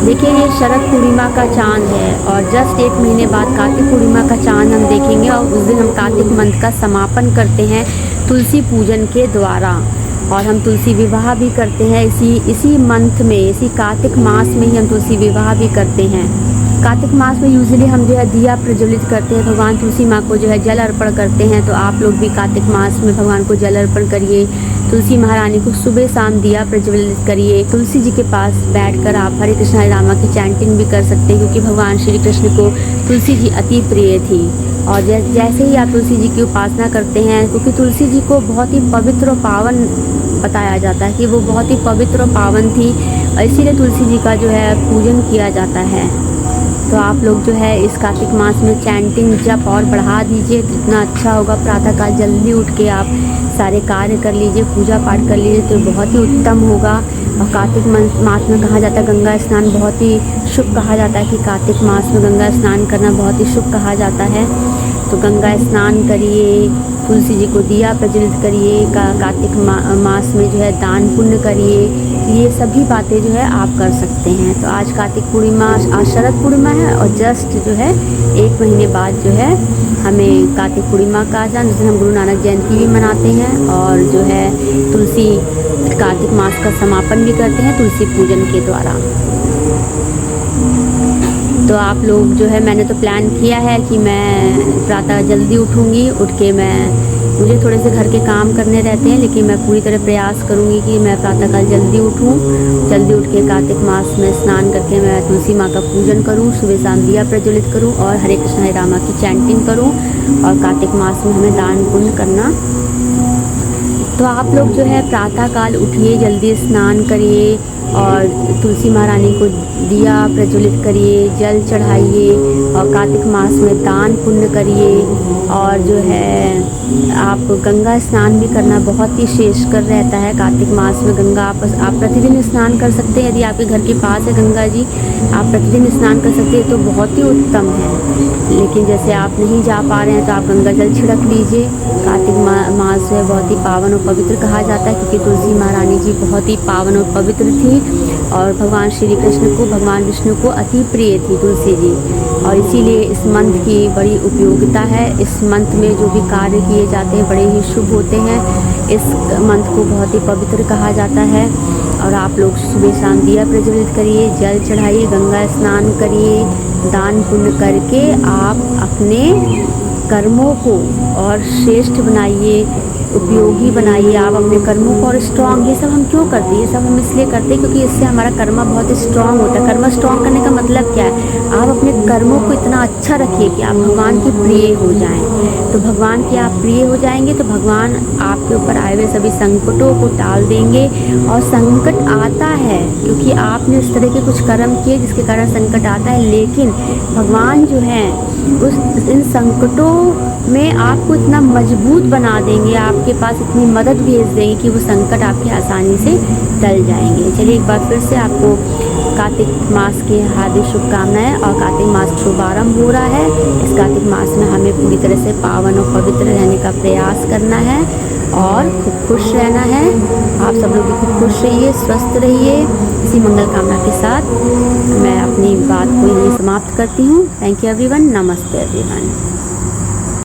देखिए ये शरद पूर्णिमा का चांद है और जस्ट 1 महीने बाद कार्तिक पूर्णिमा का चांद हम देखेंगे और उस दिन हम कार्तिक मंथ का समापन करते हैं तुलसी पूजन के द्वारा। और हम तुलसी विवाह भी करते हैं इसी मंथ में, इसी कार्तिक मास में ही हम तुलसी विवाह भी करते हैं। कार्तिक मास में यूजुअली हम जो है दिया प्रज्वलित करते हैं, भगवान तुलसी माँ को जो है जल अर्पण करते हैं। तो आप लोग भी कार्तिक मास में भगवान को जल अर्पण करिए, तुलसी महारानी को सुबह शाम दिया प्रज्वलित करिए। तुलसी जी के पास बैठकर आप हरे कृष्ण हरे रामा की चैंटिंग भी कर सकते हैं, क्योंकि भगवान श्री कृष्ण को तुलसी जी अति प्रिय थी। और जैसे ही आप तुलसी जी की उपासना करते हैं, क्योंकि तुलसी जी को बहुत ही पवित्र और पावन बताया जाता है कि वो बहुत ही पवित्र और पावन थी, और इसीलिए तुलसी जी का जो है पूजन किया जाता है। तो आप लोग जो है इस कार्तिक मास में चैंटिंग जप और बढ़ा दीजिए, जितना अच्छा होगा। प्रातःकाल जल्दी उठ के आप सारे कार्य कर लीजिए, पूजा पाठ कर लीजिए, तो बहुत ही उत्तम होगा। और कार्तिक मास में कहा जाता है गंगा स्नान बहुत ही शुभ कहा जाता है, कि कार्तिक मास में गंगा स्नान करना बहुत ही शुभ कहा जाता है। तो गंगा स्नान करिए, तुलसी जी को दिया प्रज्वलित करिए, कार्तिक मास में जो है दान पुण्य करिए। ये सभी बातें जो है आप कर सकते हैं। तो आज कार्तिक पूर्णिमा, आज शरद पूर्णिमा है और जस्ट जो है 1 महीने बाद जो है हमें कार्तिक पूर्णिमा का चांद, जिस दिन हम गुरु नानक जयंती भी मनाते हैं और जो है तुलसी कार्तिक मास का समापन भी करते हैं तुलसी पूजन के द्वारा। तो आप लोग जो है, मैंने तो प्लान किया है कि मैं प्रातः जल्दी उठूँगी, उठ के मुझे थोड़े से घर के काम करने रहते हैं, लेकिन मैं पूरी तरह प्रयास करूँगी कि मैं प्रातःकाल जल्दी उठूँ, जल्दी उठ के कार्तिक मास में स्नान करके मैं तुलसी माँ का पूजन करूँ, सुबह शाम दिया प्रज्वलित करूँ और हरे कृष्ण हरे रामा की चैंटिंग करूँ। और कार्तिक मास में हमें दान पुण्य करना। तो आप लोग जो है प्रातःकाल उठिए, जल्दी स्नान करिए और तुलसी महारानी को दिया प्रज्वलित करिए, जल चढ़ाइए और कार्तिक मास में दान पुण्य करिए। और जो है आप गंगा स्नान भी करना बहुत ही श्रेष्ठकर रहता है कार्तिक मास में। गंगा आप प्रतिदिन स्नान कर सकते हैं, यदि आपके घर के पास है गंगा जी, आप प्रतिदिन स्नान कर सकते हैं तो बहुत ही उत्तम है। लेकिन जैसे आप नहीं जा पा रहे हैं तो आप गंगा जल छिड़क लीजिए। कार्तिक मास जो है बहुत ही पावन और पवित्र कहा जाता है, क्योंकि तुलसी महारानी जी बहुत ही पावन और पवित्र थी और भगवान श्री कृष्ण को, भगवान विष्णु को अति प्रिय थी तुलसी जी। और इसीलिए इस मंथ की बड़ी उपयोगिता है। इस मंथ में जो भी कार्य किए जाते हैं बड़े ही शुभ होते हैं। इस मंथ को बहुत ही पवित्र कहा जाता है। और आप लोग सुबह शाम दिया प्रज्वलित करिए, जल चढ़ाइए, गंगा स्नान करिए, दान पुण्य करके आप अपने कर्मों को और श्रेष्ठ बनाइए, उपयोगी बनाइए। आप अपने कर्मों को और स्ट्रॉन्ग, ये सब हम क्यों करते हैं? ये सब हम इसलिए करते हैं क्योंकि इससे हमारा कर्म बहुत स्ट्रॉन्ग होता है। कर्म स्ट्रॉन्ग करने का मतलब क्या है? आप अपने कर्मों को इतना अच्छा रखिए कि आप भगवान के प्रिय हो जाएं। तो भगवान के आप प्रिय हो जाएंगे तो भगवान आपके ऊपर आए हुए सभी संकटों को टाल देंगे। और संकट आता है क्योंकि आपने इस तरह के कुछ कर्म किए जिसके कारण संकट आता है, लेकिन भगवान जो है इन संकटों में आपको इतना मजबूत बना देंगे, आपके पास इतनी मदद भेज देंगे कि वो संकट आपके आसानी से टल जाएंगे। चलिए एक बार फिर से आपको कार्तिक मास की हार्दिक शुभकामनाएं। और कार्तिक मास शुभारंभ हो रहा है। इस कार्तिक मास में हमें पूरी तरह से पावन और पवित्र रहने का प्रयास करना है और खूब खुश रहना है। आप सब लोग भी खूब खुश रहिए, स्वस्थ रहिए। इसी मंगल कामना के साथ मैं अपनी बात को यहीं समाप्त करती हूँ। Thank you everyone. नमस्ते एवरीवन।